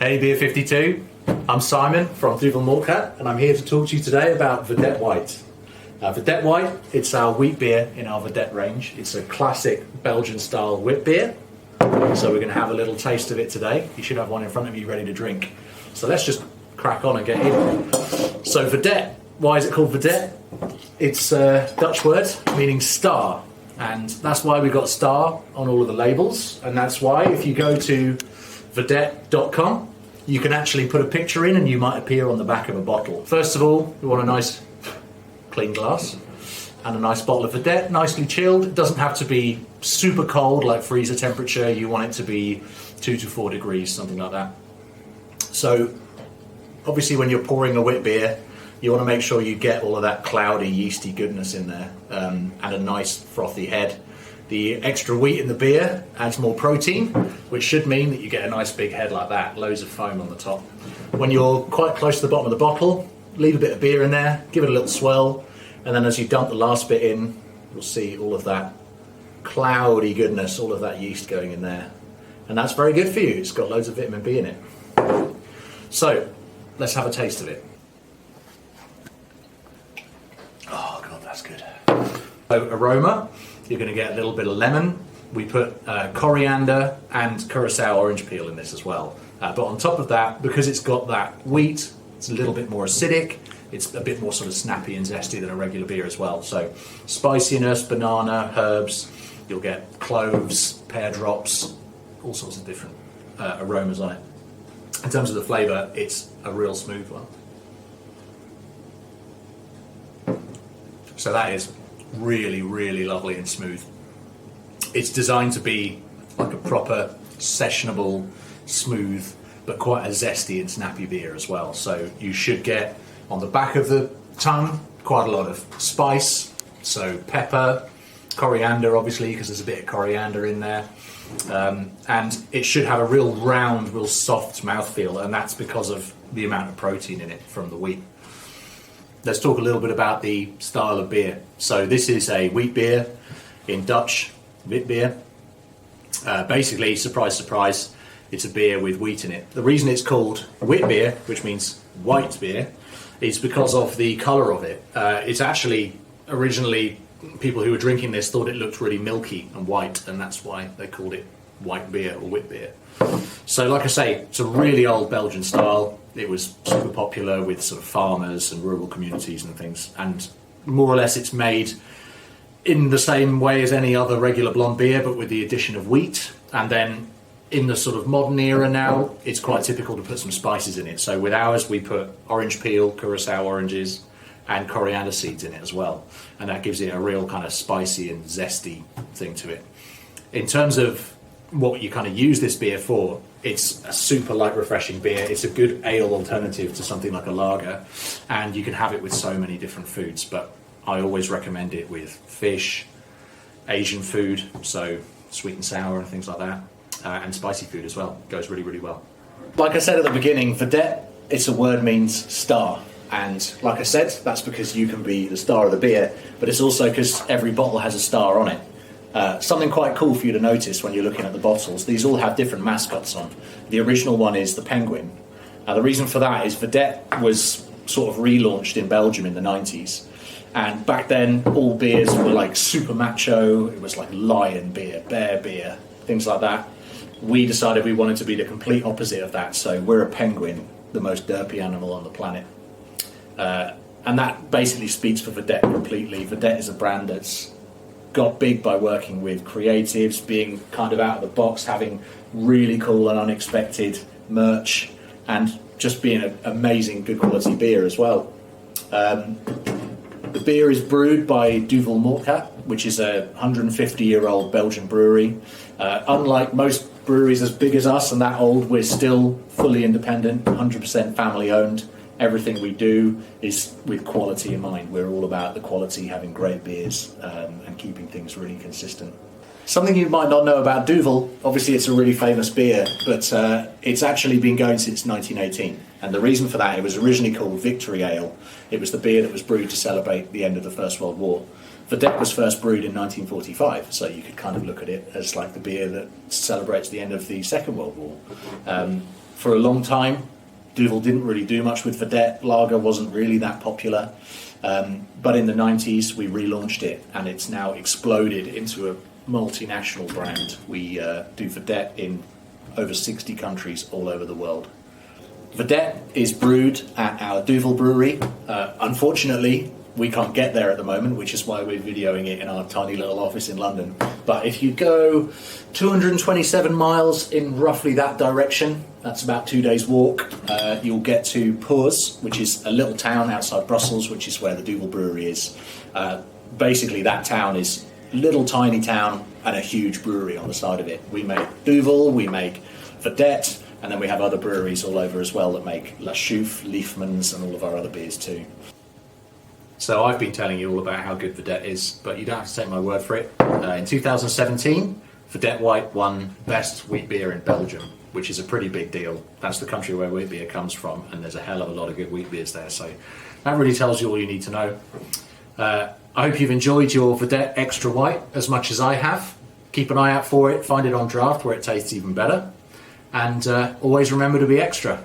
Hey Beer 52, I'm Simon from Duvel Moortgat and I'm here to talk to you today about Vedett White. Vedett White, it's our wheat beer in our Vedett range. It's a classic Belgian style Witbier, so we're going to have a little taste of it today. You should have one in front of you ready to drink. So let's just crack on and get in. So Vedett, why is it called Vedett? It's a Dutch word meaning star, and that's why we got star on all of the labels, and that's why if you go to vedett.com you can actually put a picture in and you might appear on the back of a bottle. First of all, we want a nice clean glass and a nice bottle of Vedett, nicely chilled. It doesn't have to be super cold like freezer temperature. You want it to be 2 to 4 degrees, something like that. So obviously when you're pouring a wit beer, you want to make sure you get all of that cloudy, yeasty goodness in there, and a nice frothy head. The extra wheat in the beer adds more protein, which should mean that you get a nice big head like that, loads of foam on the top. When you're quite close to the bottom of the bottle, leave a bit of beer in there, give it a little swirl, and then as you dump the last bit in, you'll see all of that cloudy goodness, all of that yeast going in there. And that's very good for you. It's got loads of vitamin B in it. So, let's have a taste of it. Oh God, that's good. So, aroma. You're going to get a little bit of lemon. We put coriander and curacao orange peel in this as well. But on top of that, because it's got that wheat, it's a little bit more acidic. It's a bit more sort of snappy and zesty than a regular beer as well. So spiciness, banana, herbs. You'll get cloves, pear drops, all sorts of different aromas on it. In terms of the flavour, it's a real smooth one. So that is really, really lovely and smooth. It's designed to be like a proper sessionable, smooth, but quite a zesty and snappy beer as well. So you should get on the back of the tongue quite a lot of spice, so pepper, coriander obviously because there's a bit of coriander in there, and it should have a real round, real soft mouthfeel, and that's because of the amount of protein in it from the wheat. Let's talk a little bit about the style of beer. So this is a wheat beer, in Dutch, Witbier. Basically, surprise, surprise, it's a beer with wheat in it. The reason it's called Witbier, which means white beer, is because of the colour of it. It's actually, originally, people who were drinking this thought it looked really milky and white, and that's why they called it white beer or wit beer. So like I say, it's a really old Belgian style. It was super popular with sort of farmers and rural communities and things, and more or less it's made in the same way as any other regular blonde beer, but with the addition of wheat. And then in the sort of modern era now, it's quite typical to put some spices in it. So with ours, we put orange peel, curacao oranges, and coriander seeds in it as well. And that gives it a real kind of spicy and zesty thing to it. In terms of what you kind of use this beer for, it's a super light, refreshing beer. It's a good ale alternative to something like a lager, and you can have it with so many different foods, but I always recommend it with fish, Asian food, so sweet and sour and things like that, and spicy food as well. It goes really, really well. Like I said at the beginning, Vedett, it's a word means star. And like I said, that's because you can be the star of the beer, but it's also because every bottle has a star on it. Something quite cool for you to notice when you're looking at the bottles, these all have different mascots on. The original one is the penguin. The reason for that is Vedett was sort of relaunched in Belgium in the 90s. And back then, all beers were like super macho. It was like lion beer, bear beer, things like that. We decided we wanted to be the complete opposite of that. So we're a penguin, the most derpy animal on the planet. And that basically speaks for Vedett completely. Vedett is a brand that's got big by working with creatives, being kind of out of the box, having really cool and unexpected merch, and just being an amazing, good quality beer as well. The beer is brewed by Duvel Moortgat, which is a 150-year-old Belgian brewery. Unlike most breweries as big as us and that old, we're still fully independent, 100% family-owned. Everything we do is with quality in mind. We're all about the quality, having great beers, and keeping things really consistent. Something you might not know about Duvel, obviously it's a really famous beer, but it's actually been going since 1918. And the reason for that, it was originally called Victory Ale. It was the beer that was brewed to celebrate the end of the First World War. Vedett was first brewed in 1945, so you could kind of look at it as like the beer that celebrates the end of the Second World War. For a long time, Duvel didn't really do much with Vedett. Lager wasn't really that popular. But in the 90s, we relaunched it, and it's now exploded into a multinational brand. We do Vedett in over 60 countries all over the world. Vedett is brewed at our Duvel brewery. Unfortunately, we can't get there at the moment, which is why we're videoing it in our tiny little office in London. But if you go 227 miles in roughly that direction, that's about 2 days' walk, you'll get to Poers, which is a little town outside Brussels, which is where the Duvel brewery is. Basically, that town is a little tiny town and a huge brewery on the side of it. We make Duvel, we make Vedett, and then we have other breweries all over as well that make La Chouffe, Liefmans, and all of our other beers too. So I've been telling you all about how good Vedett is, but you don't have to take my word for it. In 2017, Vedett White won Best Witbier in Belgium, which is a pretty big deal. That's the country where Witbier comes from, and there's a hell of a lot of good Witbiers there, so that really tells you all you need to know. I hope you've enjoyed your Vedett Extra White as much as I have. Keep an eye out for it, find it on draft where it tastes even better, and always remember to be extra.